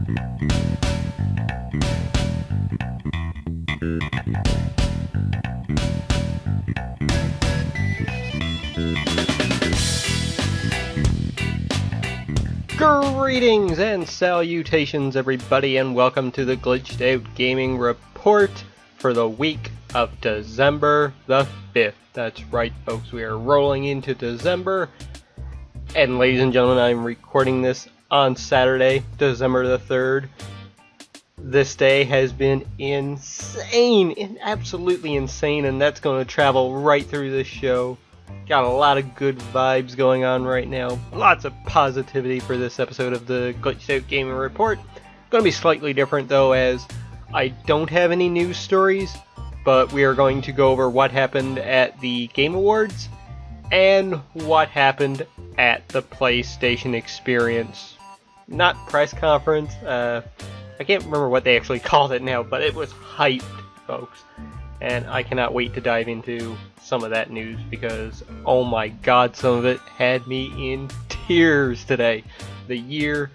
Greetings and salutations, everybody, and welcome to the Glitched Out Gaming Report for the week of December the 5th. That's right, folks, we are rolling into December, and ladies and gentlemen, I'm recording this on Saturday, December the 3rd. This day has been insane, absolutely insane, and that's going to travel right through this show. Got a lot of good vibes going on right now. Lots of positivity for this episode of the Glitched Out Gaming Report. Going to be slightly different though, as I don't have any news stories, but we are going to go over what happened at the Game Awards and what happened at the PlayStation Experience. Not press conference. I can't remember what they actually called it now, but it was hyped, folks. And I cannot wait to dive into some of that news because, oh my god, some of it had me in tears today. The year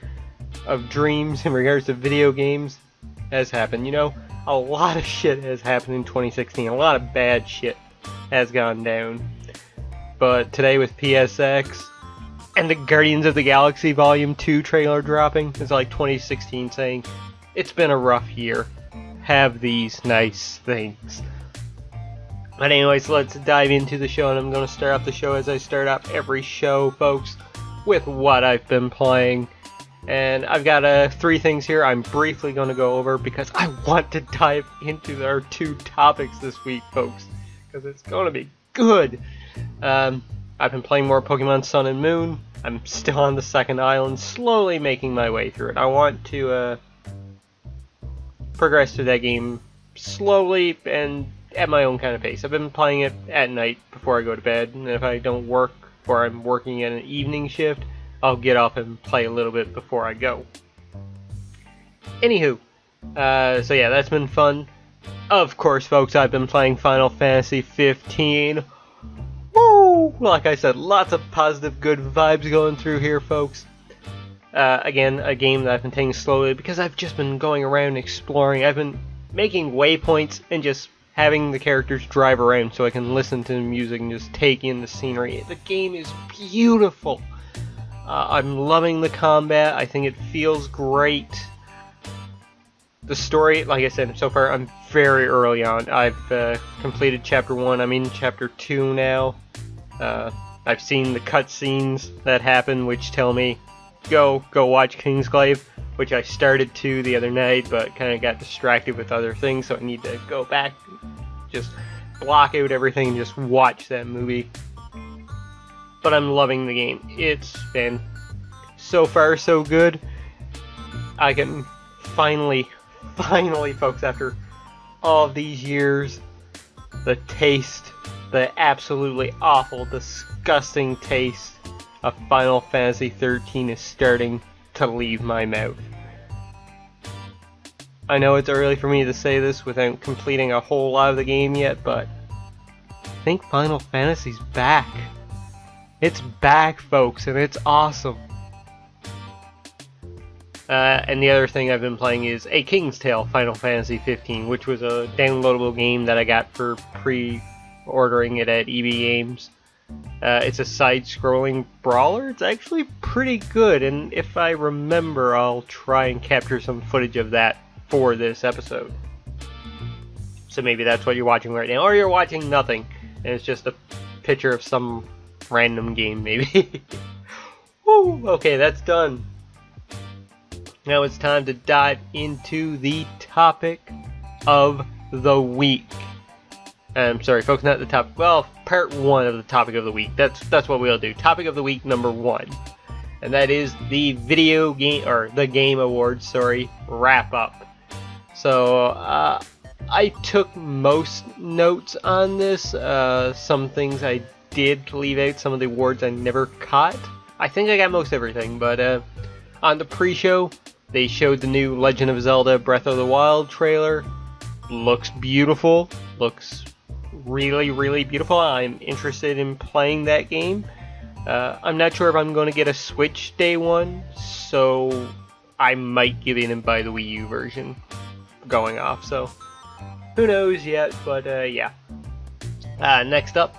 of dreams in regards to video games has happened. You know, a lot of shit has happened in 2016. A lot of bad shit has gone down. But today with PSX and the Guardians of the Galaxy Volume 2 trailer dropping, it's like 2016 saying, it's been a rough year. Have these nice things. But anyways, let's dive into the show, and I'm going to start off the show as I start off every show, folks, with what I've been playing. And I've got 3 things here I'm briefly going to go over because I want to dive into our 2 topics this week, folks, because it's going to be good. I've been playing more Pokemon Sun and Moon. I'm still on the second island, slowly making my way through it. I want to progress through that game slowly and at my own kind of pace. I've been playing it at night before I go to bed, and if I don't work or I'm working at an evening shift, I'll get up and play a little bit before I go. Anywho, so yeah, that's been fun. Of course, folks, I've been playing Final Fantasy 15. Woo! Like I said, lots of positive, good vibes going through here, folks. Again, a game that I've been taking slowly because I've just been going around exploring. I've been making waypoints and just having the characters drive around so I can listen to the music and just take in the scenery. The game is beautiful. I'm loving the combat. I think it feels great. The story, like I said, so far I'm very early on. I've completed Chapter 1. I'm in Chapter 2 now. I've seen the cutscenes that happen, which tell me, go watch Kingsglaive, which I started to the other night, but kind of got distracted with other things, so I need to go back, just block out everything and just watch that movie. But I'm loving the game. It's been so far so good. I can finally, folks, after all of these years, the taste, the absolutely awful, disgusting taste of Final Fantasy 13 is starting to leave my mouth. I know it's early for me to say this without completing a whole lot of the game yet, but I think Final Fantasy's back. It's back, folks, and it's awesome. And the other thing I've been playing is A King's Tale Final Fantasy 15, which was a downloadable game that I got for pre-ordering it at ECW James. It's a side-scrolling brawler. It's actually pretty good, and if I remember, I'll try and capture some footage of that for this episode. So maybe that's what you're watching right now, or you're watching nothing, and it's just a picture of some random game, maybe. Woo! Okay, that's done. Now it's time to dive into the topic of the week. I'm sorry, folks, not the topic. Well, part 1 of the topic of the week. That's what we'll do. Topic of the week number 1, and that is the video game, or the Game Awards, sorry, wrap up. So I took most notes on this. Some things I did leave out. Some of the awards I never caught. I think I got most everything, but on the pre-show, they showed the new Legend of Zelda Breath of the Wild trailer. Looks beautiful. Looks really, really beautiful. I'm interested in playing that game. I'm not sure if I'm going to get a Switch day one, so I might give in and buy the Wii U version going off, so who knows yet, but yeah. Next up,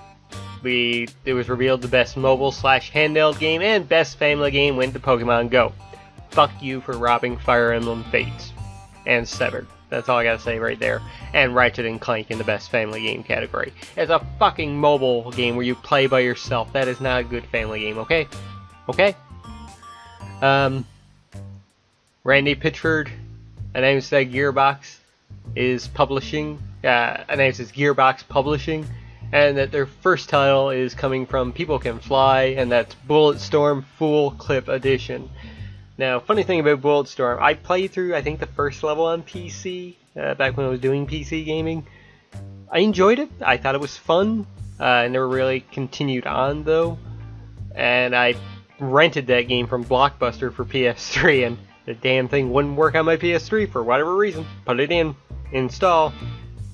it was revealed the best mobile/handheld game and best family game went to Pokemon Go. Fuck you for robbing Fire Emblem Fates and Severed. That's all I gotta say right there. And Ratchet and Clank in the best family game category. It's a fucking mobile game where you play by yourself. That is not a good family game, okay? Okay? Randy Pitchford announced that Gearbox is publishing, announces Gearbox Publishing, and that their first title is coming from People Can Fly, and that's Bulletstorm Full Clip Edition. Now, funny thing about Bulletstorm, I played through, I think, the first level on PC, back when I was doing PC gaming. I enjoyed it. I thought it was fun. I never really continued on, though. And I rented that game from Blockbuster for PS3, and the damn thing wouldn't work on my PS3 for whatever reason. Put it in, install,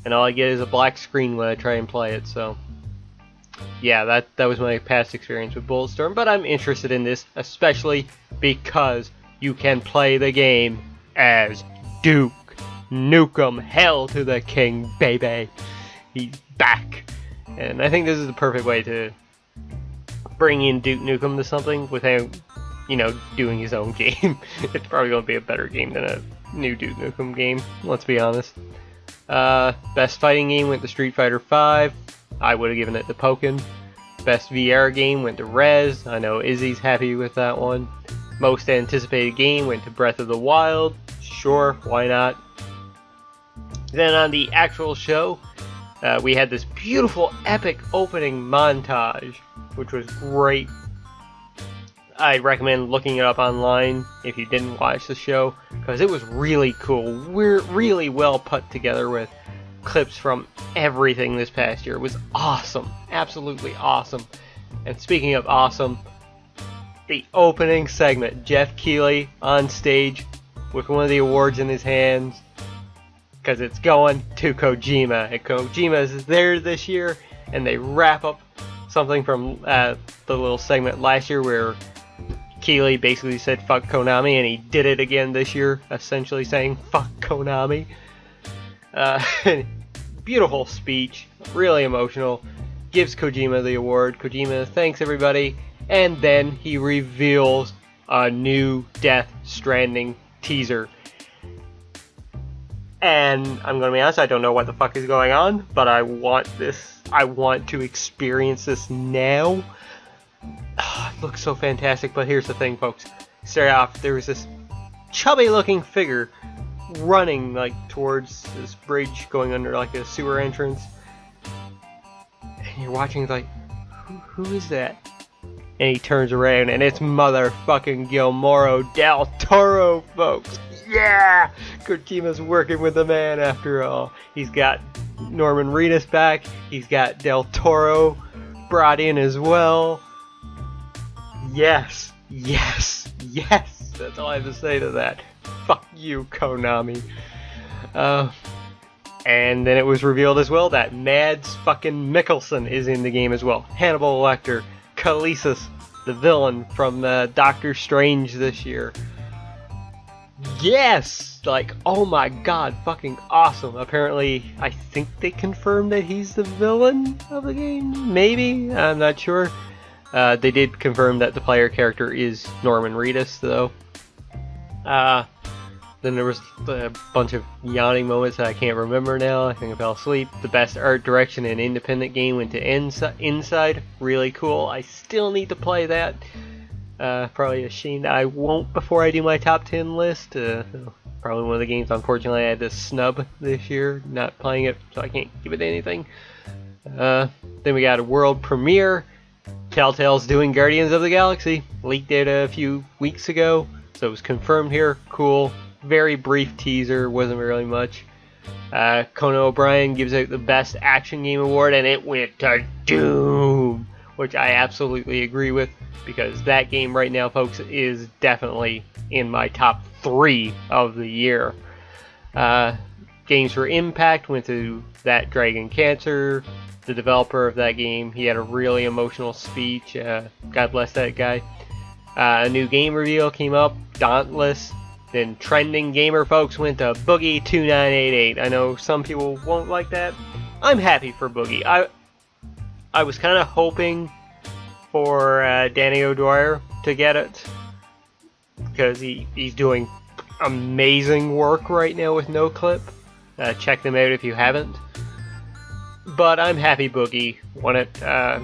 and all I get is a black screen when I try and play it, so... yeah, that was my past experience with Bulletstorm, but I'm interested in this, especially because you can play the game as Duke Nukem. Hell to the king, baby. He's back. And I think this is the perfect way to bring in Duke Nukem to something without, you know, doing his own game. It's probably going to be a better game than a new Duke Nukem game, let's be honest. Best fighting game went to Street Fighter V. I would have given it to Pokken. Best VR game went to Rez. I know Izzy's happy with that one. Most anticipated game went to Breath of the Wild. Sure, why not? Then on the actual show, we had this beautiful, epic opening montage, which was great. I recommend looking it up online if you didn't watch the show, because it was really cool. We're really well put together with clips from everything this past year. It was awesome. Absolutely awesome. And speaking of awesome, the opening segment, Geoff Keighley on stage with one of the awards in his hands, because it's going to Kojima. And Kojima is there this year, and they wrap up something from the little segment last year where Keighley basically said fuck Konami, and he did it again this year, essentially saying fuck Konami. Beautiful speech, really emotional, gives Kojima the award. Kojima thanks everybody, and then he reveals a new Death Stranding teaser. And I'm gonna be honest, I don't know what the fuck is going on, but I want this. I want to experience this now. It looks so fantastic, but here's the thing, folks. Start off, there was this chubby looking figure running like towards this bridge going under like a sewer entrance, and you're watching like, who is that? And he turns around and it's motherfucking Guillermo del Toro, folks. Yeah! Kojima's working with the man after all. He's got Norman Reedus back, he's got del Toro brought in as well. Yes, yes, yes! That's all I have to say to that. Fuck you, Konami. And then it was revealed as well that Mads fucking Mikkelsen is in the game as well. Hannibal Lecter, Khaleesi, the villain from Doctor Strange this year. Yes! Like, oh my god, fucking awesome. Apparently, I think they confirmed that he's the villain of the game? Maybe? I'm not sure. They did confirm that the player character is Norman Reedus, though. Then there was a bunch of yawning moments that I can't remember now. I think I fell asleep. The best art direction and independent game went to Inside. Really cool. I still need to play that. Probably ashamed I won't before I do my top 10 list. Probably one of the games, unfortunately, I had to snub this year. Not playing it, so I can't give it anything. Then we got a world premiere. Telltale's doing Guardians of the Galaxy. Leaked it a few weeks ago, so it was confirmed here. Cool. Very brief teaser, wasn't really much. Conan O'Brien gives out the Best Action Game Award, and it went to Doom, which I absolutely agree with, because that game right now, folks, is definitely in my top 3 of the year. Games for Impact went to That Dragon Cancer, the developer of that game. He had a really emotional speech. God bless that guy. A new game reveal came up, Dauntless. Then Trending Gamer, folks, went to Boogie2988. I know some people won't like that. I'm happy for Boogie. I was kind of hoping for Danny O'Dwyer to get it, because he's doing amazing work right now with NoClip. Check them out if you haven't. But I'm happy Boogie won it. I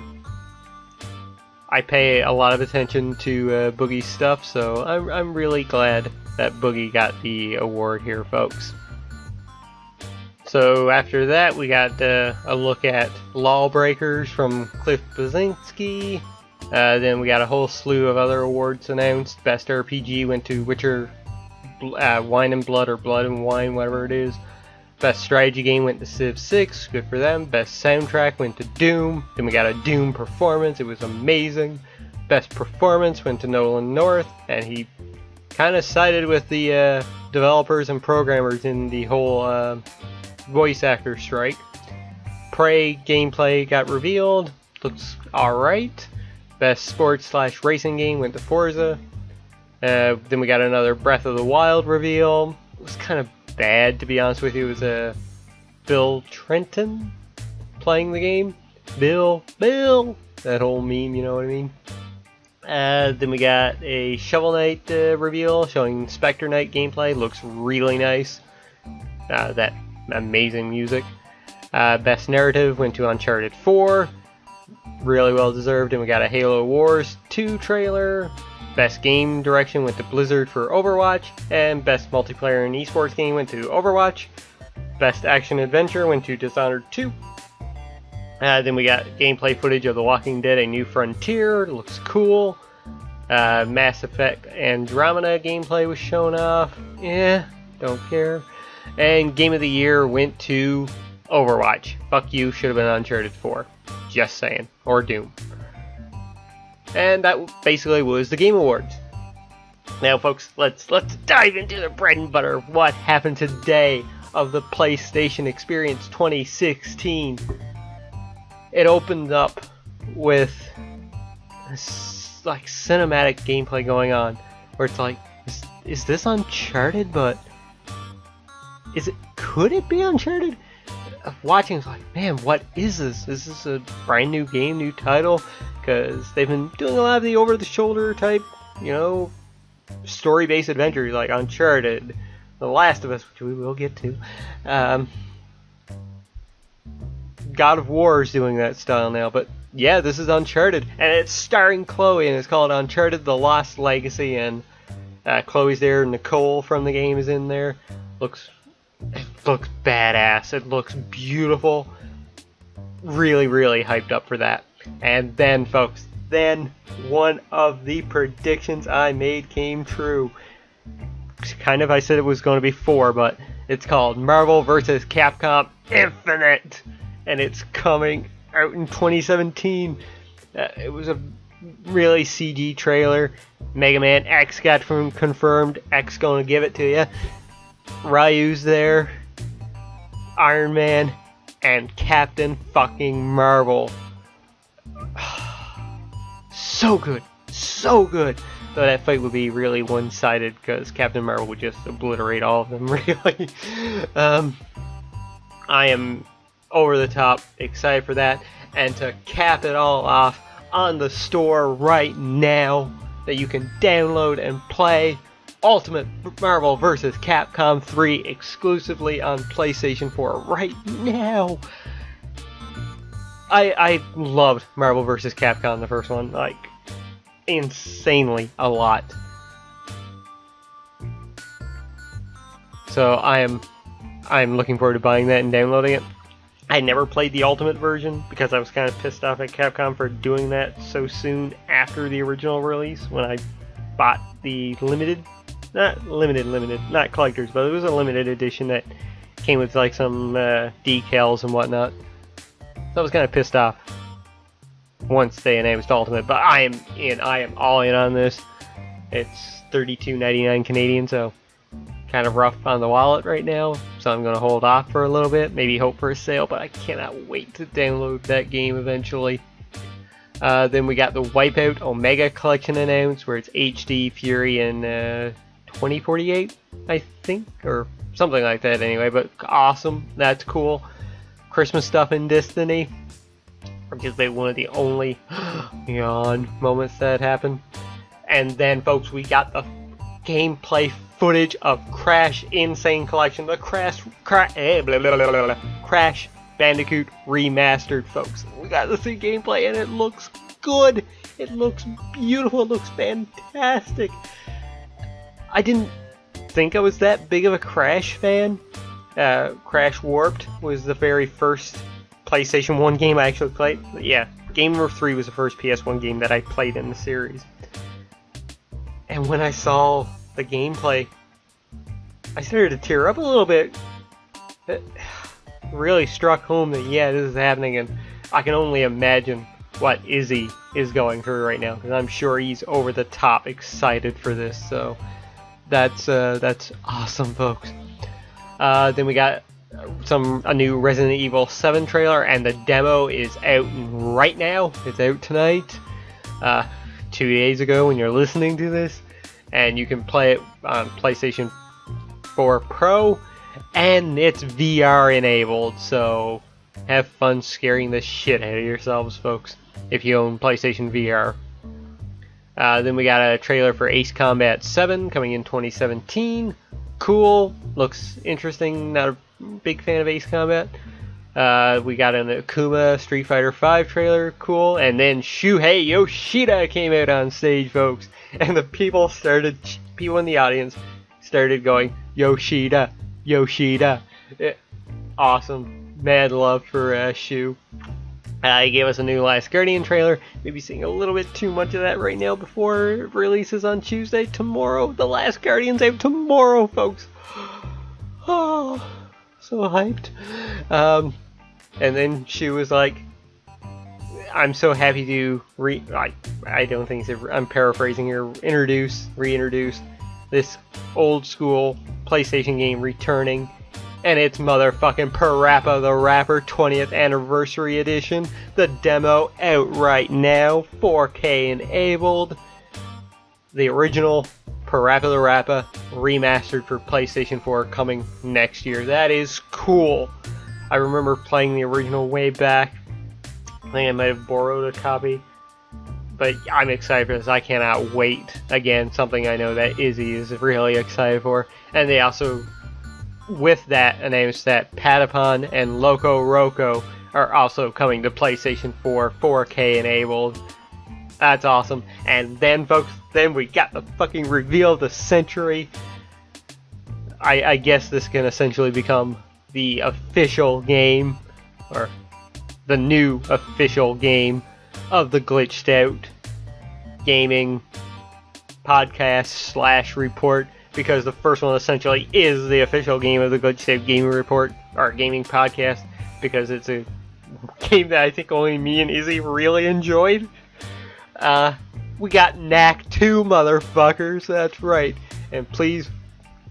pay a lot of attention to Boogie's stuff, so I'm really glad that Boogie got the award here, folks. So after that, we got a look at Lawbreakers from Cliff Blazinski. Then we got a whole slew of other awards announced. Best RPG went to Witcher Wine and Blood, or Blood and Wine, whatever it is. Best strategy game went to Civ 6, good for them. Best soundtrack went to Doom. Then we got a Doom performance, it was amazing. Best performance went to Nolan North, and he kind of sided with the developers and programmers in the whole voice actor strike. Prey gameplay got revealed, looks alright. Best sports/racing game went to Forza. Then we got another Breath of the Wild reveal. It was kind of bad, to be honest with you. It was Bill Trenton playing the game. Bill, that whole meme, you know what I mean? Then we got a Shovel Knight reveal showing Spectre Knight gameplay. Looks really nice. That amazing music. Best narrative went to Uncharted 4. Really well deserved. And we got a Halo Wars 2 trailer. Best game direction went to Blizzard for Overwatch, and best multiplayer and esports game went to Overwatch. Best action adventure went to Dishonored 2. Then we got gameplay footage of The Walking Dead: A New Frontier. It looks cool. Mass Effect Andromeda gameplay was shown off. Don't care. And Game of the Year went to Overwatch. Fuck you, should have been Uncharted 4. Just saying. Or Doom. And that basically was the Game Awards. Now, folks, let's dive into the bread and butter of what happened today of the PlayStation Experience 2016. It opened up with this, like, cinematic gameplay going on, where it's like, is this Uncharted? But could it be Uncharted? Watching, it's like, man, what is this? Is this a brand new game, new title? Because they've been doing a lot of the over-the-shoulder type, story-based adventures like Uncharted, The Last of Us, which we will get to. God of War is doing that style now, but yeah, this is Uncharted, and it's starring Chloe, and it's called Uncharted: The Lost Legacy, and Chloe's there, Nicole from the game is in there. It looks badass. It looks beautiful. Really, really hyped up for that. And then, folks, one of the predictions I made came true. Kind of, I said it was going to be 4, but it's called Marvel vs. Capcom Infinite, and it's coming out in 2017. It was a really CG trailer. Mega Man X got confirmed. X going to give it to you. Ryu's there. Iron Man and Captain fucking Marvel. So good, so good. Though that fight would be really one-sided because Captain Marvel would just obliterate all of them, really. I am over the top excited for that. And to cap it all off, on the store right now that you can download and play, Ultimate Marvel vs. Capcom 3 exclusively on PlayStation 4 right now. I loved Marvel vs. Capcom, the first one, like, insanely a lot. So I'm looking forward to buying that and downloading it. I never played the Ultimate version because I was kind of pissed off at Capcom for doing that so soon after the original release when I bought the not collectors, but it was a limited edition that came with like some decals and whatnot. So I was kind of pissed off once they announced Ultimate, but I am all in on this. It's $32.99 Canadian, so kind of rough on the wallet right now, so I'm going to hold off for a little bit, maybe hope for a sale, but I cannot wait to download that game eventually. Then we got the Wipeout Omega Collection announced, where it's HD, Fury, and 2048, I think, or something like that anyway, but awesome. That's cool. Christmas stuff in Destiny. Just one of the only yawn moments that happened. And then, folks, we got the gameplay footage of Crash Insane Collection, the Crash Bandicoot Remastered, folks. We got to see gameplay, and it looks good. It looks beautiful. It looks fantastic. I didn't think I was that big of a Crash fan. Crash Warped was the very first PlayStation 1 game I actually played. But yeah, Game Over 3 was the first PS1 game that I played in the series. And when I saw the gameplay, I started to tear up a little bit. It really struck home that, yeah, this is happening, and I can only imagine what Izzy is going through right now, because I'm sure he's over the top excited for this. So that's awesome, folks. Then we got a new Resident Evil 7 trailer, and the demo is out right now. It's out tonight, 2 days ago when you're listening to this, and you can play it on PlayStation 4 Pro, and it's VR enabled, so have fun scaring the shit out of yourselves, folks, if you own PlayStation VR. Then we got a trailer for Ace Combat 7 coming in 2017. Cool, looks interesting. Not a big fan of Ace Combat. We got an Akuma Street Fighter 5 trailer, cool. And then Shuhei Yoshida came out on stage, folks, and the people in the audience started going, Yoshida, Yoshida. Awesome, mad love for Shu. He gave us a new Last Guardian trailer. Maybe seeing a little bit too much of that right now before it releases on Tuesday. Tomorrow, The Last Guardian's out tomorrow, folks. Oh, so hyped. And then she was like, I'm so happy to I don't think I'm paraphrasing here, reintroduce this old school PlayStation game returning. And it's motherfucking Parappa the Rapper 20th Anniversary Edition. The demo out right now, 4K enabled. The original Parappa the Rapper remastered for PlayStation 4 coming next year. That is cool. I remember playing the original way back. I think I might have borrowed a copy. But I'm excited for this. I cannot wait. Again, something I know that Izzy is really excited for. And they also, with that, announced that Patapon and Loco Roco are also coming to PlayStation 4, 4K enabled. That's awesome. And then, folks, then we got the fucking reveal of the century. I guess this can essentially become the official game, or the new official game of the Glitched Out Gaming podcast / report. Because the first one essentially is the official game of the Glitched Out Gaming Report, or Gaming Podcast, because it's a game that I think only me and Izzy really enjoyed. We got Knack 2, motherfuckers, that's right. And please,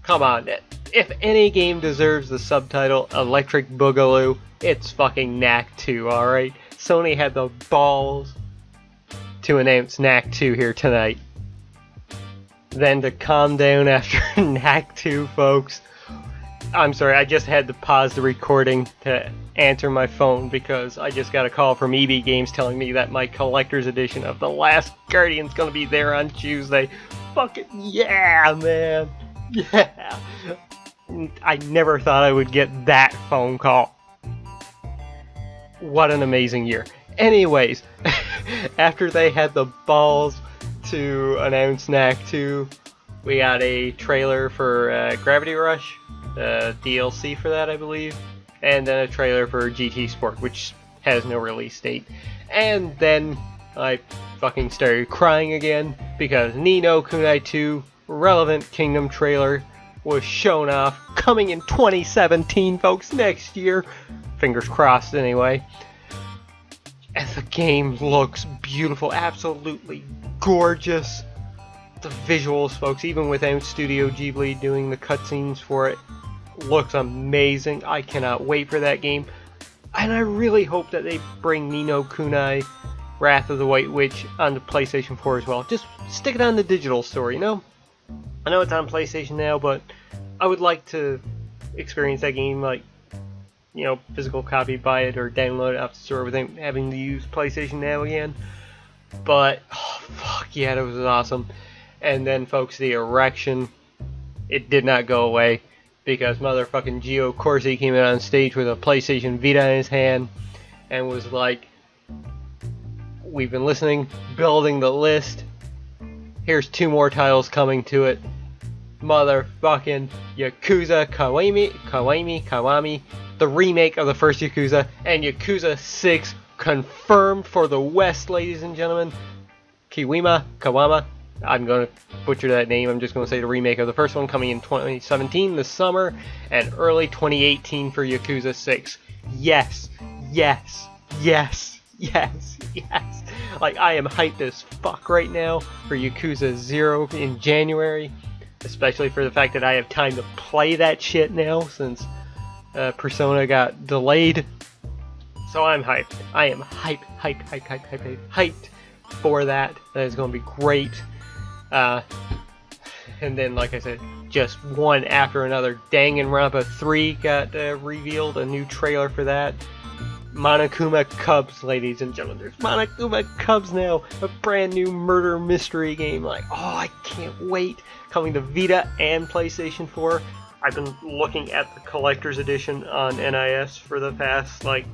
come on, if any game deserves the subtitle Electric Boogaloo, it's fucking Knack 2, alright? Sony had the balls to announce Knack 2 here tonight. Then to calm down after Knack 2, folks. I'm sorry, I just had to pause the recording to answer my phone because I just got a call from EB Games telling me that my collector's edition of The Last Guardian's gonna be there on Tuesday. Fucking yeah, man. Yeah. I never thought I would get that phone call. What an amazing year. Anyways, after they had the balls to announce Knack 2, we got a trailer for Gravity Rush, DLC for that, I believe, and then a trailer for GT Sport, which has no release date. And then I fucking started crying again because Ni no Kunai 2 Relevant Kingdom trailer was shown off, coming in 2017, folks, next year. Fingers crossed, anyway. And the game looks beautiful, absolutely gorgeous. The visuals, folks, even without Studio Ghibli doing the cutscenes for it, looks amazing. I cannot wait for that game. And I really hope that they bring Ni no Kunai Wrath of the White Witch onto PlayStation 4 as well. Just stick it on the digital store, you know? I know it's on PlayStation now, but I would like to experience that game, like, you know, physical copy, buy it or download it off the store without having to use PlayStation Now again. But oh, fuck yeah, that was awesome. And then, folks, the erection, it did not go away because motherfucking Gio Corsi came out on stage with a PlayStation Vita in his hand and was like, we've been listening, building the list. Here's 2 more titles coming to it. Motherfucking Yakuza Kiwami, the remake of the first Yakuza, and Yakuza 6 confirmed for the West, ladies and gentlemen. Kawama. I'm going to butcher that name. I'm just going to say the remake of the first one, coming in 2017 this summer, and early 2018 for Yakuza 6. Yes. Like, I am hyped as fuck right now for Yakuza 0 in January, especially for the fact that I have time to play that shit now since Persona got delayed. So I'm hyped. I am hyped for that. That is going to be great. And then, like I said, just one after another. Danganronpa 3 got revealed, a new trailer for that. Monokuma Cubs, ladies and gentlemen. There's Monokuma Cubs now, a brand new murder mystery game. Like, oh, I can't wait. Coming to Vita and PlayStation 4. I've been looking at the collector's edition on NIS for the past, like,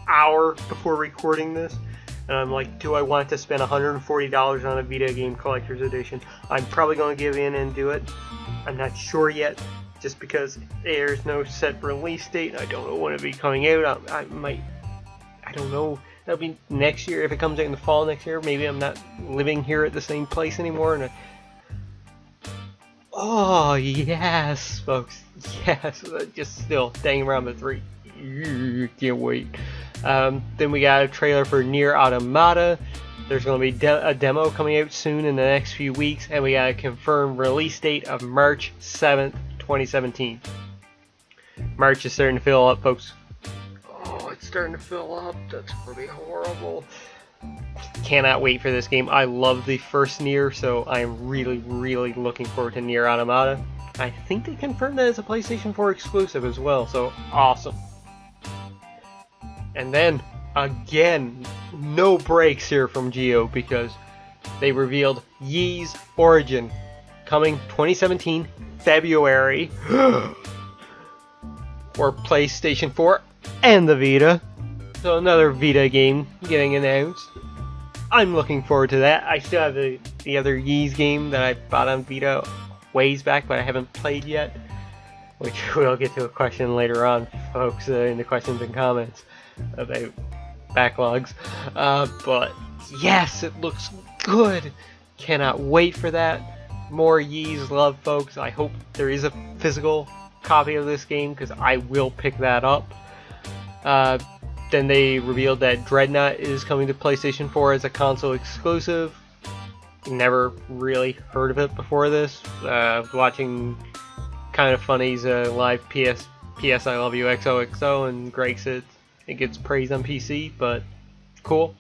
hour before recording this. And I'm like, do I want to spend $140 on a Vita game collector's edition? I'm probably going to give in and do it. I'm not sure yet, just because there's no set release date. I don't know when it'll be coming out. I don't know. That'll be next year. If it comes out in the fall next year, maybe I'm not living here at the same place anymore. And oh, yes, folks. Yes. Just still, Danganronpa 3. Can't wait. Then we got a trailer for Nier Automata. There's going to be a demo coming out soon in the next few weeks, and we got a confirmed release date of March 7th, 2017. March is starting to fill up, folks. Oh, it's starting to fill up. That's going to be horrible. Cannot wait for this game. I love the first Nier, so I am really looking forward to Nier Automata. I think they confirmed that it's a PlayStation 4 exclusive as well, so awesome. And then, again, no breaks here from Gio because they revealed Ys Origin coming 2017 February for PlayStation 4 and the Vita. So another Vita game getting announced. I'm looking forward to that. I still have the other Ys game that I bought on Vita ways back, but I haven't played yet. Which we'll get to a question later on, folks, in the questions and comments about backlogs. But yes, it looks good. Cannot wait for that. More Ys love, folks. I hope there is a physical copy of this game because I will pick that up. Then they revealed that Dreadnought is coming to PlayStation 4 as a console exclusive. Never really heard of it before this. Watching Kind of Funny's live PS I Love You XOXO, and Greg said it gets praised on PC, but cool.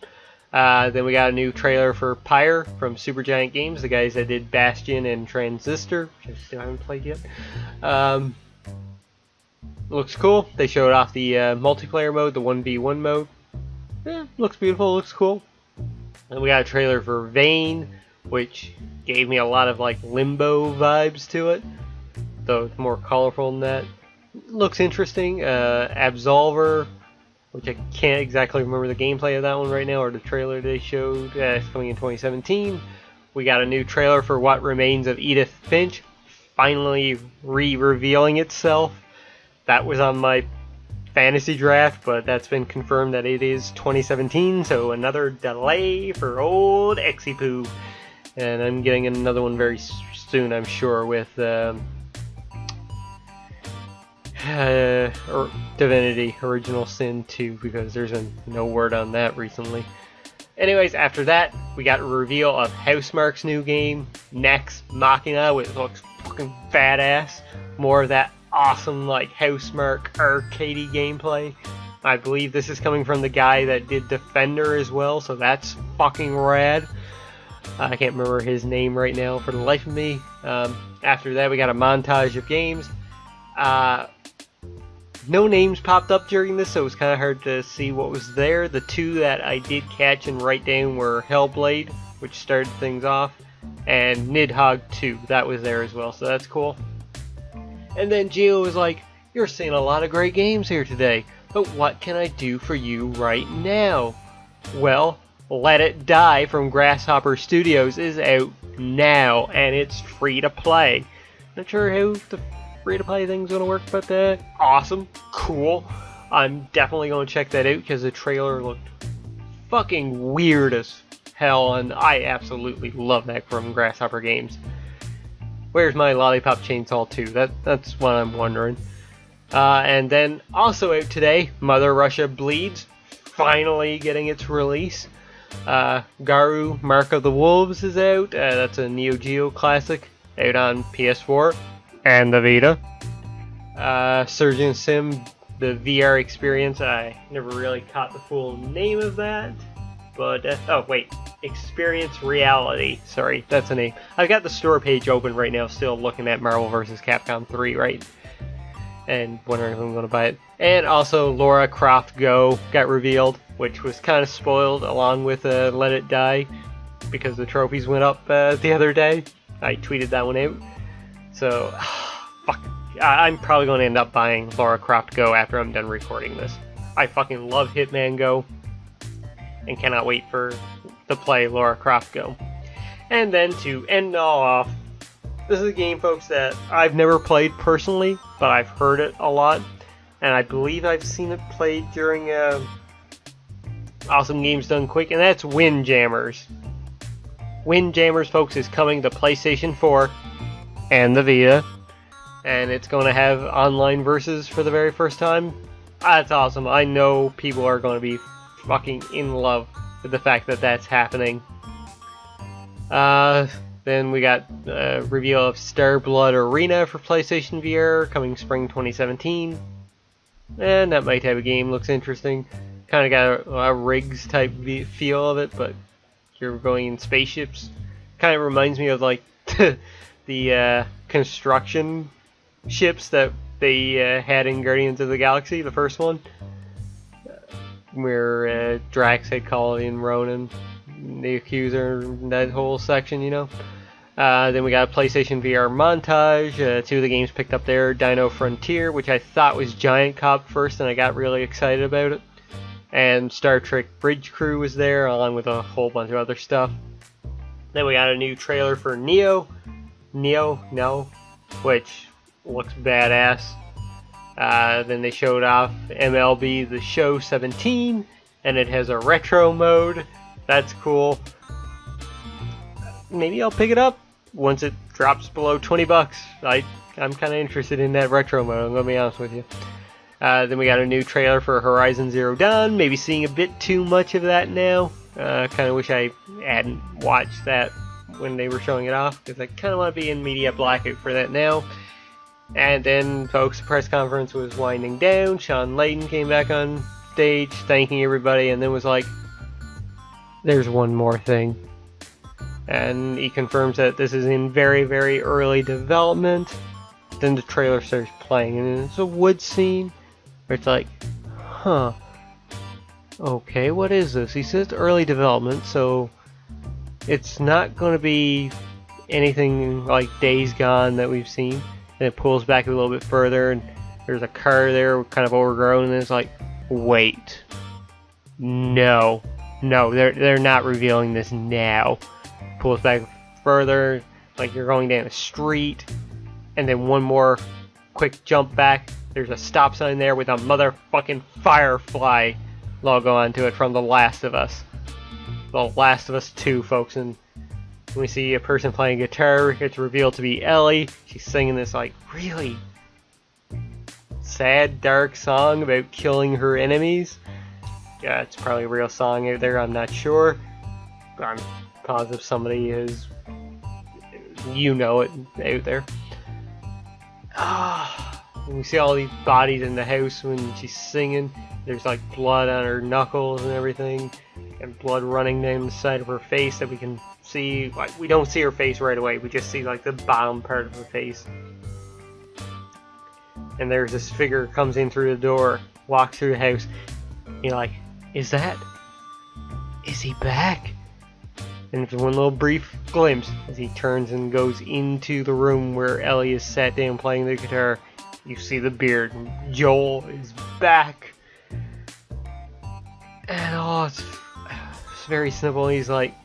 Then we got a new trailer for Pyre from Supergiant Games, the guys that did Bastion and Transistor, which I still haven't played yet. Looks cool. They showed off the multiplayer mode, the 1v1 mode. Looks beautiful, looks cool. And we got a trailer for Vane, which gave me a lot of like Limbo vibes to it, though it's more colorful than that. Looks interesting. Absolver, which I can't exactly remember the gameplay of that one right now, or the trailer they showed. It's coming in 2017. We got a new trailer for What Remains of Edith Finch, finally revealing itself. That was on my fantasy draft, but that's been confirmed that it is 2017, so another delay for old Exipoo. And I'm getting another one very soon, I'm sure, with Divinity Original Sin 2, because there's been no word on that recently. Anyways, after that, we got a reveal of Housemarque's new game, Nex Machina, which looks fucking badass. More of that awesome, like, Housemarque arcadey gameplay. I believe this is coming from the guy that did Defender as well, so that's fucking rad. I can't remember his name right now for the life of me. After that, we got a montage of games. No names popped up during this, so it was kind of hard to see what was there. The two that I did catch and write down were Hellblade, which started things off, and Nidhogg 2. That was there as well, so that's cool. And then Gio was like, "You're seeing a lot of great games here today, but what can I do for you right now?" Well, Let It Die from Grasshopper Studios is out now, and it's free to play. Not sure how the free-to-play thing's gonna work, but awesome, cool. I'm definitely gonna check that out because the trailer looked fucking weird as hell, and I absolutely love that from Grasshopper Games. Where's my Lollipop Chainsaw 2? That's what I'm wondering. And then also out today, Mother Russia Bleeds, finally getting its release. Garou Mark of the Wolves is out. That's a Neo Geo classic out on PS4 and the Vita. Surgeon Sim, the VR experience. I never really caught the full name of that, but oh wait, Experience Reality. Sorry, that's the name. I've got the store page open right now, still looking at Marvel vs. Capcom 3, right? And wondering if I'm going to buy it. And also Lara Croft Go got revealed, which was kind of spoiled along with Let It Die because the trophies went up the other day. I tweeted that one out. So, fuck. I'm probably going to end up buying Lara Croft Go after I'm done recording this. I fucking love Hitman Go and cannot wait to play Lara Croft Go. And then to end all off, this is a game, folks, that I've never played personally, but I've heard it a lot, and I believe I've seen it played during Awesome Games Done Quick, and that's Windjammers. Windjammers, folks, is coming to PlayStation 4 and the Vita, and it's going to have online versus for the very first time. That's awesome. I know people are going to be fucking in love with the fact that that's happening. Then we got a reveal of Star Blood Arena for PlayStation VR coming spring 2017. And that might have a game, looks interesting. Kind of got a Riggs type feel of it, but you're going in spaceships. Kind of reminds me of like the construction ships that they had in Guardians of the Galaxy, the first one. Where Drax had Colin and Ronan, the Accuser, that whole section, you know. Then we got a PlayStation VR montage. Two of the games picked up there. Dino Frontier, which I thought was Giant Cop first, and I got really excited about it. And Star Trek Bridge Crew was there, along with a whole bunch of other stuff. Then we got a new trailer for Neo, which looks badass. Then they showed off MLB The Show 17, and it has a retro mode. That's cool. Maybe I'll pick it up once it drops below $20. I'm kind of interested in that retro mode, I'm going to be honest with you. Then we got a new trailer for Horizon Zero Dawn. Maybe seeing a bit too much of that now. Kind of wish I hadn't watched that when they were showing it off, because I kind of want to be in media blackout for that now. And then, folks, the press conference was winding down. Sean Layden came back on stage, thanking everybody, and then was like, "There's one more thing." And he confirms that this is in very, very early development. Then the trailer starts playing, and it's a wood scene where it's like, huh, okay, what is this? He says early development, so it's not going to be anything like Days Gone that we've seen. And it pulls back a little bit further, and there's a car there kind of overgrown, and it's like, wait, no, they're not revealing this now. Pulls back further, like you're going down a street, and then one more quick jump back. There's a stop sign there with a motherfucking Firefly logo onto it from The Last of Us. The Last of Us 2, folks, and we see a person playing guitar. It's revealed to be Ellie. She's singing this like really sad, dark song about killing her enemies. Yeah, it's probably a real song out there, I'm not sure. I'm positive somebody is, you know it, out there. We see all these bodies in the house when she's singing. There's like blood on her knuckles and everything, and blood running down the side of her face that we can see, like, we don't see her face right away. We just see like the bottom part of her face. And there's this figure comes in through the door, walks through the house. You're like, is he back? And for one little brief glimpse, as he turns and goes into the room where Ellie is sat down playing the guitar, you see the beard. Joel is back. And oh, it's very simple. He's like,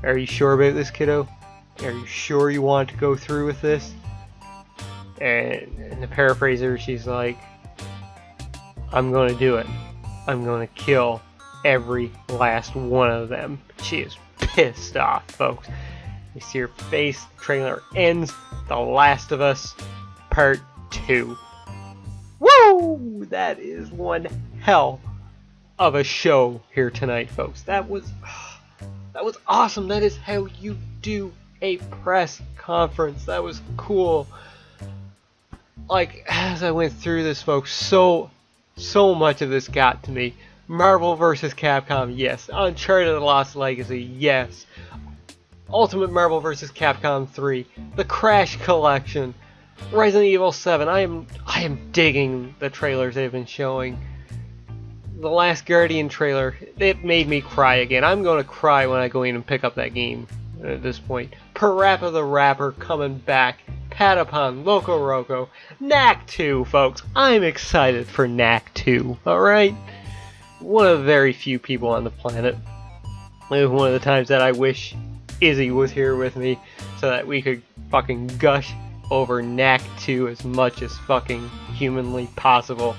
are you sure about this, kiddo? Are you sure you want to go through with this? And the paraphraser, she's like, I'm going to do it. I'm going to kill every last one of them. She is pissed off, folks. You see her face. The trailer ends. The Last of Us Part 2. Woo! That is one hell of a show here tonight, folks. That was awesome. That is how you do a press conference. That was cool. Like, as I went through this, folks, so much of this got to me. Marvel vs. Capcom, yes. Uncharted: The Lost Legacy, yes. Ultimate Marvel vs. Capcom 3, the Crash Collection, Resident Evil 7. I am digging the trailers they've been showing. The Last Guardian trailer, it made me cry again. I'm going to cry when I go in and pick up that game at this point. Parappa the Rapper coming back. Patapon, Loco Roco, Knack 2, folks. I'm excited for Knack 2, alright? One of the very few people on the planet. It was one of the times that I wish Izzy was here with me so that we could fucking gush over Knack 2 as much as fucking humanly possible.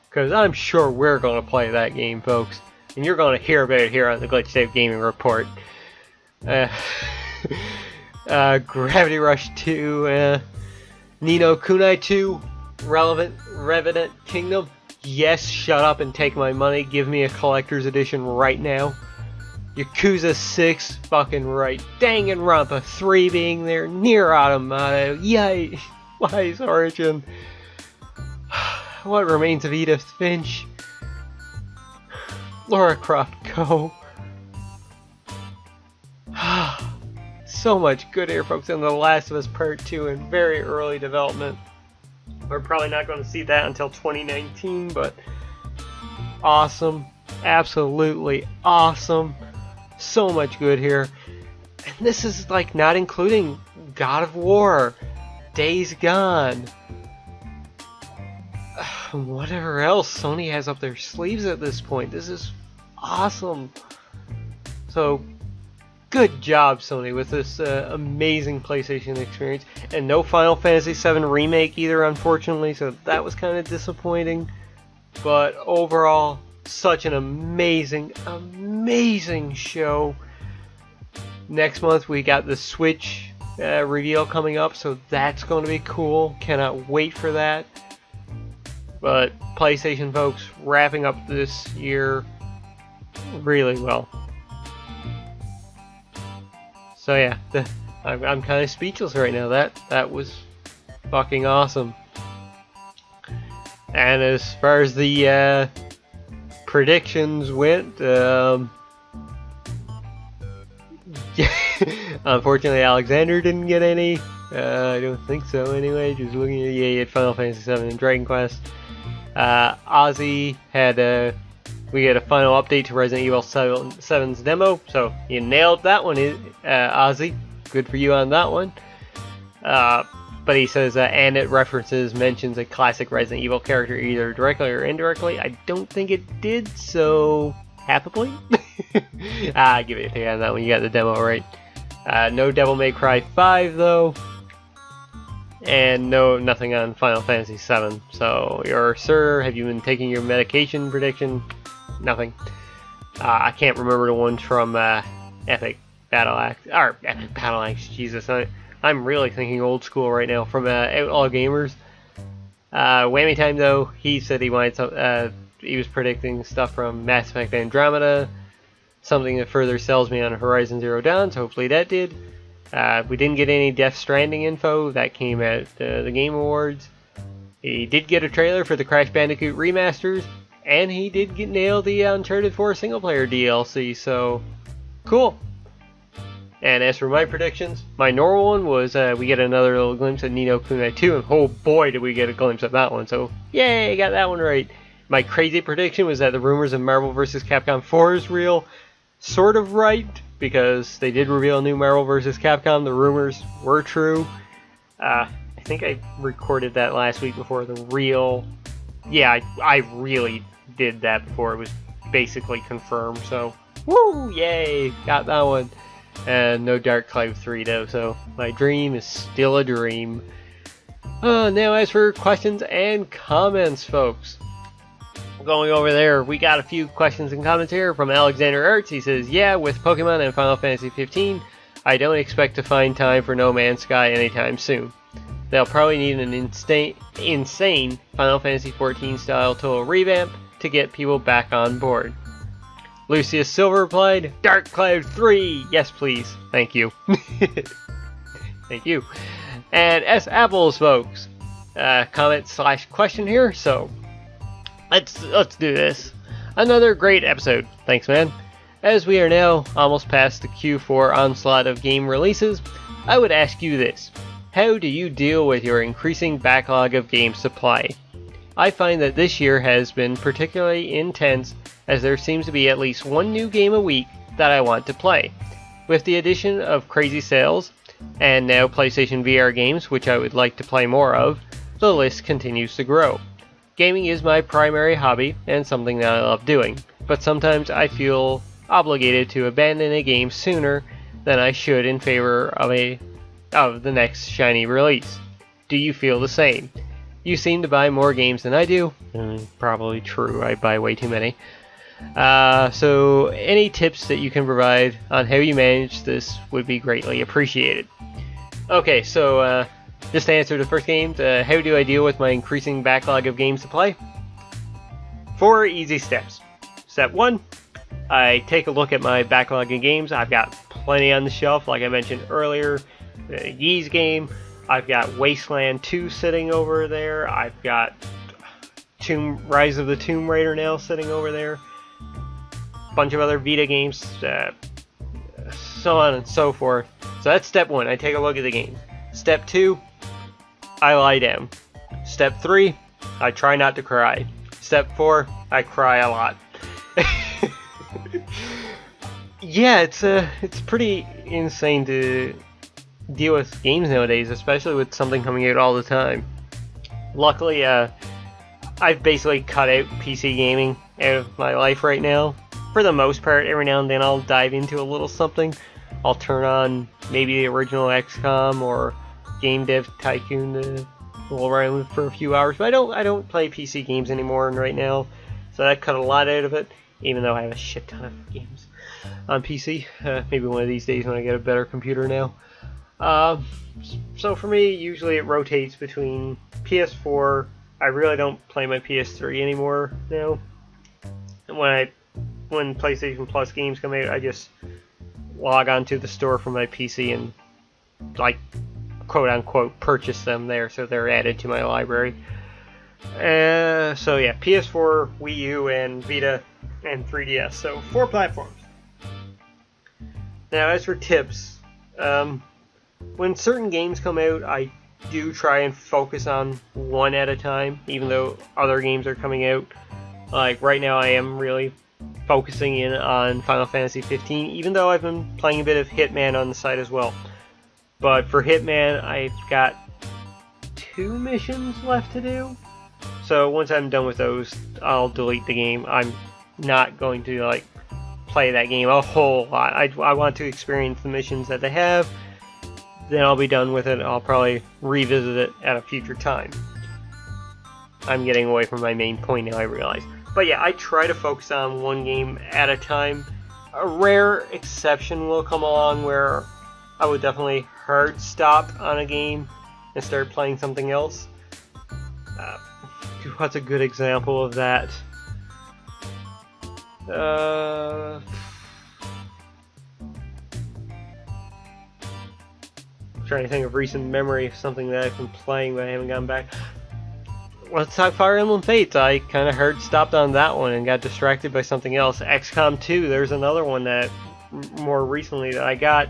Because I'm sure we're going to play that game, folks. And you're going to hear about it here on the Glitched Out Gaming Report. Gravity Rush 2, Ni no Kunai 2, Revenant Kingdom. Yes, shut up and take my money. Give me a collector's edition right now. Yakuza 6, fucking right. Danganronpa 3 being there. Nier Automata, yay. Wise Origin. What Remains of Edith Finch. Lara Croft Go. So much good here, folks, in The Last of Us Part 2 in very early development. We're probably not going to see that until 2019, but awesome. Absolutely awesome. So much good here. And this is like not including God of War, Days Gone, whatever else Sony has up their sleeves at this point. This is awesome. So good job, Sony, with this amazing PlayStation experience. And no Final Fantasy VII Remake either, unfortunately, so that was kind of disappointing. But overall, such an amazing, amazing show. Next month, we got the Switch reveal coming up, so that's going to be cool. Cannot wait for that. But PlayStation, folks, wrapping up this year really well. So yeah, I'm kind of speechless right now. That was fucking awesome. And as far as the predictions went, unfortunately Alexander didn't get any. I don't think so anyway. Just looking at, yeah, he had Final Fantasy VII and Dragon Quest. Ozzy had we get a final update to Resident Evil 7's demo, so you nailed that one, Ozzy. Good for you on that one. But he says, and it mentions a classic Resident Evil character either directly or indirectly. I don't think it did, so half a point? I give it a take on that one. You got the demo right. No Devil May Cry 5 though. And nothing on Final Fantasy VII. So, sir, have you been taking your medication prediction? Nothing. I can't remember the ones from Epic Battle Axe. Or Epic Battle Axe, Jesus. I'm really thinking old school right now from Outlaw Gamers. Whammy Time, though, he said he wanted some, he was predicting stuff from Mass Effect Andromeda. Something that further sells me on Horizon Zero Dawn, so hopefully that did. We didn't get any Death Stranding info. That came at the Game Awards. He did get a trailer for the Crash Bandicoot remasters, and he did nail the Uncharted 4 single-player DLC, so cool. And as for my predictions, my normal one was we get another little glimpse of Ni no Kuni 2, and oh boy did we get a glimpse of that one, so yay, got that one right. My crazy prediction was that the rumors of Marvel vs. Capcom 4 is real. Sort of right, because they did reveal a new Marvel vs. Capcom, the rumors were true. I think I recorded that last week before the real... Yeah, I really did that before it was basically confirmed, so woo, yay, got that one. And no Dark Cloud 3 though, so my dream is still a dream. Now as for questions and comments, folks. Going over there, we got a few questions and comments here from Alexander Arts. He says, yeah, with Pokemon and Final Fantasy 15, I don't expect to find time for No Man's Sky anytime soon. They'll probably need an insane Final Fantasy 14 style total revamp to get people back on board. Lucius Silver replied, Dark Cloud 3! Yes, please. Thank you. Thank you. And S. Apples, folks. Comment/question here, so let's do this. Another great episode. Thanks, man. As we are now almost past the Q4 onslaught of game releases, I would ask you this. How do you deal with your increasing backlog of game supply? I find that this year has been particularly intense, as there seems to be at least one new game a week that I want to play. With the addition of crazy sales, and now PlayStation VR games, which I would like to play more of, the list continues to grow. Gaming is my primary hobby, and something that I love doing, but sometimes I feel obligated to abandon a game sooner than I should in favor of the next shiny release. Do you feel the same? You seem to buy more games than I do. Probably true, I buy way too many. So any tips that you can provide on how you manage this would be greatly appreciated. Okay, so just to answer the first game, how do I deal with my increasing backlog of games to play? 4 easy steps. Step 1, I take a look at my backlog of games. I've got plenty on the shelf, like I mentioned earlier. The Ys game, I've got Wasteland 2 sitting over there, I've got Rise of the Tomb Raider now sitting over there, a bunch of other Vita games, so on and so forth. So that's step 1, I take a look at the game. Step 2, I lie down. Step 3, I try not to cry. Step 4, I cry a lot. Yeah, it's pretty insane to deal with games nowadays, especially with something coming out all the time. Luckily, I've basically cut out PC gaming out of my life right now. For the most part, every now and then I'll dive into a little something. I'll turn on maybe the original XCOM or Game Dev Tycoon to roll around with for a few hours, but I don't play PC games anymore right now, so that cut a lot out of it, even though I have a shit ton of games on PC. Maybe one of these days when I get a better computer now. So for me, usually it rotates between PS4. I really don't play my PS3 anymore now. And when PlayStation Plus games come out, I just log onto the store from my PC and, like, quote unquote, purchase them there, so they're added to my library. So yeah, PS4, Wii U, and Vita, and 3DS. So 4 platforms. Now as for tips, when certain games come out, I do try and focus on one at a time, even though other games are coming out. Like right now I am really focusing in on Final Fantasy 15, even though I've been playing a bit of Hitman on the side as well. But for Hitman, I've got 2 missions left to do. So once I'm done with those, I'll delete the game. I'm not going to play that game a whole lot. I want to experience the missions that they have. Then I'll be done with it. I'll probably revisit it at a future time. I'm getting away from my main point now, I realize. But yeah, I try to focus on one game at a time. A rare exception will come along where I would definitely hard stop on a game and start playing something else. What's a good example of that? Trying to think of recent memory of something that I've been playing but I haven't gone back. Let's talk Fire Emblem Fates. I kind of hard stopped on that one and got distracted by something else. XCOM 2, there's another one that more recently that I got.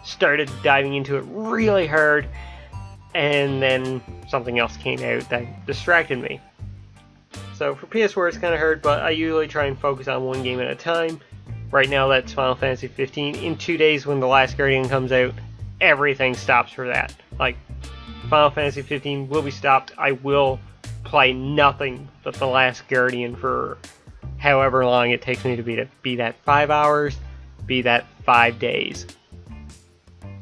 started diving into it really hard, and then something else came out that distracted me. So for PS4 it's kind of hard, but I usually try and focus on one game at a time. Right now that's Final Fantasy 15. In 2 days when The Last Guardian comes out, everything stops for that. Like, Final Fantasy 15 will be stopped. I will play nothing but The Last Guardian for however long it takes me to be that 5 hours, be that 5 days.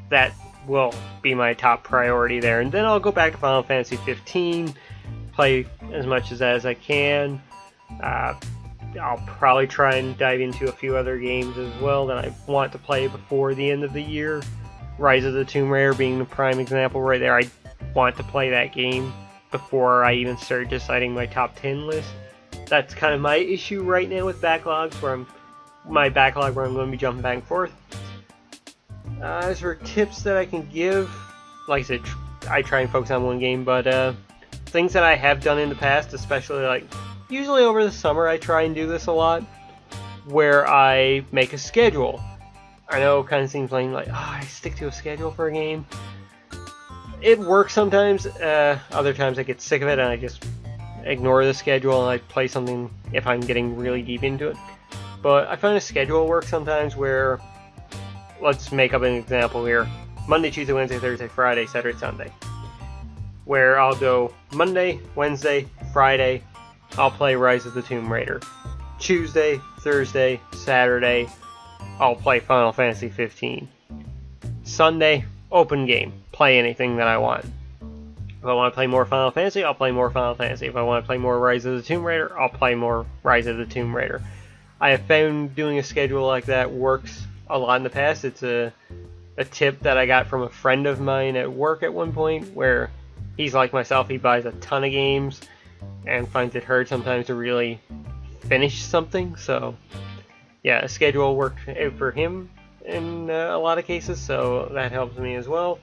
That will be my top priority there. And then I'll go back to Final Fantasy 15, play as much as I can. I'll probably try and dive into a few other games as well that I want to play before the end of the year. Rise of the Tomb Raider being the prime example right there. I want to play that game before I even start deciding my top 10 list. That's kind of my issue right now with backlogs, where I'm going to be jumping back and forth. As for tips that I can give, like I said, I try and focus on one game, but things that I have done in the past, especially like usually over the summer, I try and do this a lot, where I make a schedule. I know it kind of seems like, I stick to a schedule for a game. It works sometimes, other times I get sick of it and I just ignore the schedule and I play something if I'm getting really deep into it. But I find a schedule works sometimes where, let's make up an example here, Monday, Tuesday, Wednesday, Thursday, Friday, Saturday, Sunday. Where I'll go Monday, Wednesday, Friday, I'll play Rise of the Tomb Raider. Tuesday, Thursday, Saturday, I'll play Final Fantasy 15. Sunday, open game. Play anything that I want. If I want to play more Final Fantasy, I'll play more Final Fantasy. If I want to play more Rise of the Tomb Raider, I'll play more Rise of the Tomb Raider. I have found doing a schedule like that works a lot in the past. It's a tip that I got from a friend of mine at work at one point, where he's like myself, he buys a ton of games and finds it hard sometimes to really finish something. So yeah, a schedule worked out for him in a lot of cases, so that helps me as well.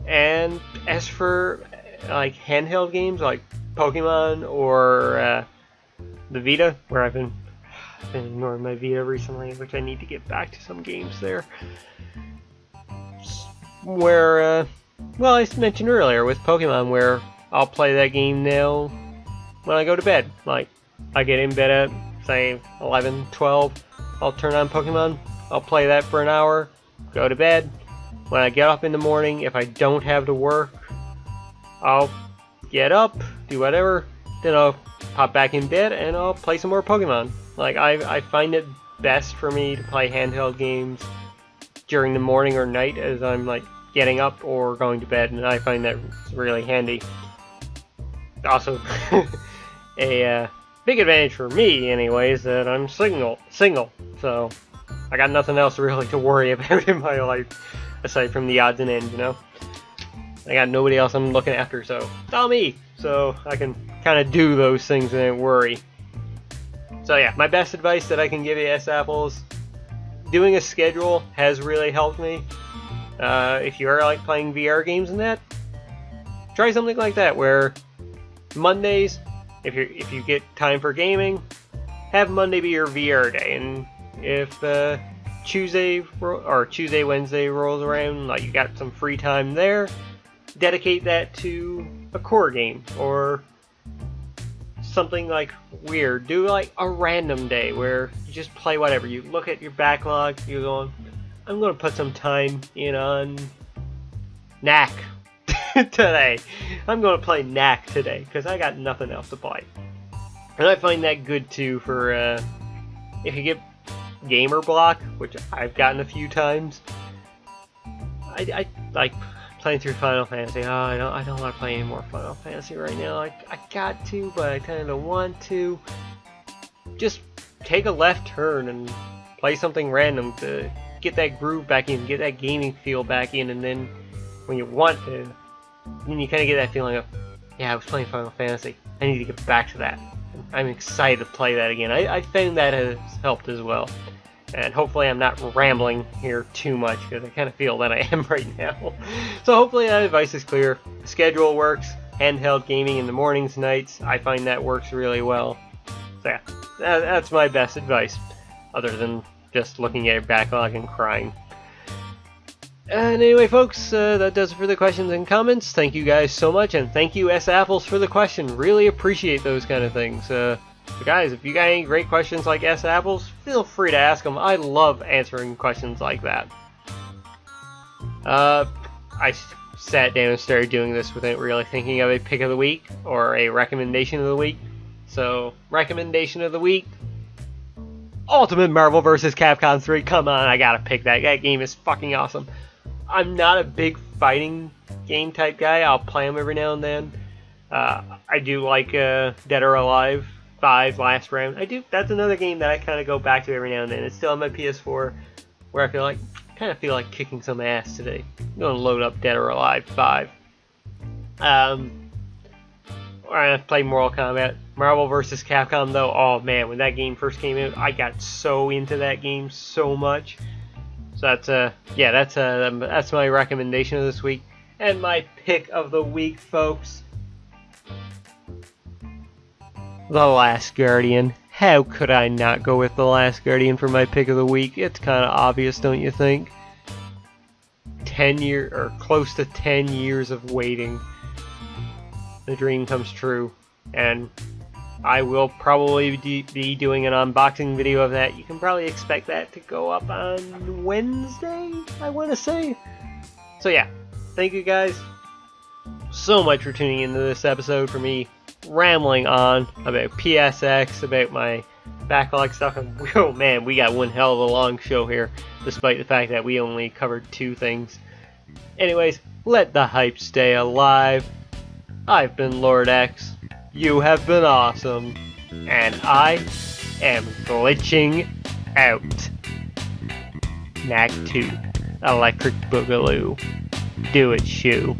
And as for like handheld games like Pokemon or the Vita, where I've been ignoring my Vita recently, which I need to get back to some games there. Where, well, I mentioned earlier with Pokemon, where I'll play that game now when I go to bed. Like, I get in bed at, say, 11, 12, I'll turn on Pokemon, I'll play that for an hour, go to bed. When I get up in the morning, if I don't have to work, I'll get up, do whatever, then I'll pop back in bed and I'll play some more Pokemon. Like, I find it best for me to play handheld games during the morning or night as I'm like getting up or going to bed, and I find that really handy. Also, a big advantage for me anyway is that I'm single, so I got nothing else really to worry about in my life aside from the odds and ends, you know. I got nobody else I'm looking after, so it's all me, so I can kind of do those things and worry. So yeah, my best advice that I can give you, S-Apples, doing a schedule has really helped me. If you are like playing VR games and that, try something like that, where Mondays, if you get time for gaming, have Monday be your VR day, and if Tuesday, Wednesday rolls around, like you got some free time there, dedicate that to a core game or something like weird. Do like a random day where you just play whatever. You look at your backlog, you're going, I'm going to put some time in on Knack today. I'm going to play Knack today because I got nothing else to play. And I find that good too for if you get gamer block, which I've gotten a few times. I like playing through Final Fantasy. Oh, I don't want to play any more Final Fantasy right now. I got to, but I kind of don't want to. Just take a left turn and play something random to get that groove back in, get that gaming feel back in, and then when you want to, then you kind of get that feeling of, yeah, I was playing Final Fantasy. I need to get back to that. I'm excited to play that again. I found that has helped as well. And hopefully I'm not rambling here too much, because I kind of feel that I am right now. So hopefully that advice is clear. The schedule works. Handheld gaming in the mornings, nights, I find that works really well. So yeah, that's my best advice, other than just looking at your backlog and crying. And anyway, folks, that does it for the questions and comments. Thank you guys so much, and thank you S Apples for the question. Really appreciate those kind of things. So guys, if you got any great questions like S Apples, feel free to ask them. I love answering questions like that. I sat down and started doing this without really thinking of a pick of the week or a recommendation of the week. So, recommendation of the week: Ultimate Marvel vs. Capcom 3. Come on, I gotta pick that. That game is fucking awesome. I'm not a big fighting game type guy. I'll play them every now and then. I do like Dead or Alive 5 Last Round. That's another game that I kind of go back to every now and then. It's still on my PS4, where I kind of feel like kicking some ass today. I'm gonna load up Dead or Alive 5. I play Mortal Kombat. Marvel vs. Capcom though, oh man, when that game first came out, I got so into that game so much. So that's my recommendation of this week. And my pick of the week, folks: The Last Guardian. How could I not go with The Last Guardian for my pick of the week? It's kind of obvious, don't you think? 10 years, or close to 10 years of waiting. The dream comes true, and I will probably be doing an unboxing video of that. You can probably expect that to go up on Wednesday, I want to say. So yeah, thank you guys so much for tuning into this episode, for me rambling on about PSX, about my backlog stuff, and oh man, we got one hell of a long show here, despite the fact that we only covered 2 things. Anyways, let the hype stay alive. I've been Lord X, you have been awesome, and I am glitching out. Knack 2, Electric Boogaloo. Do it, shoe.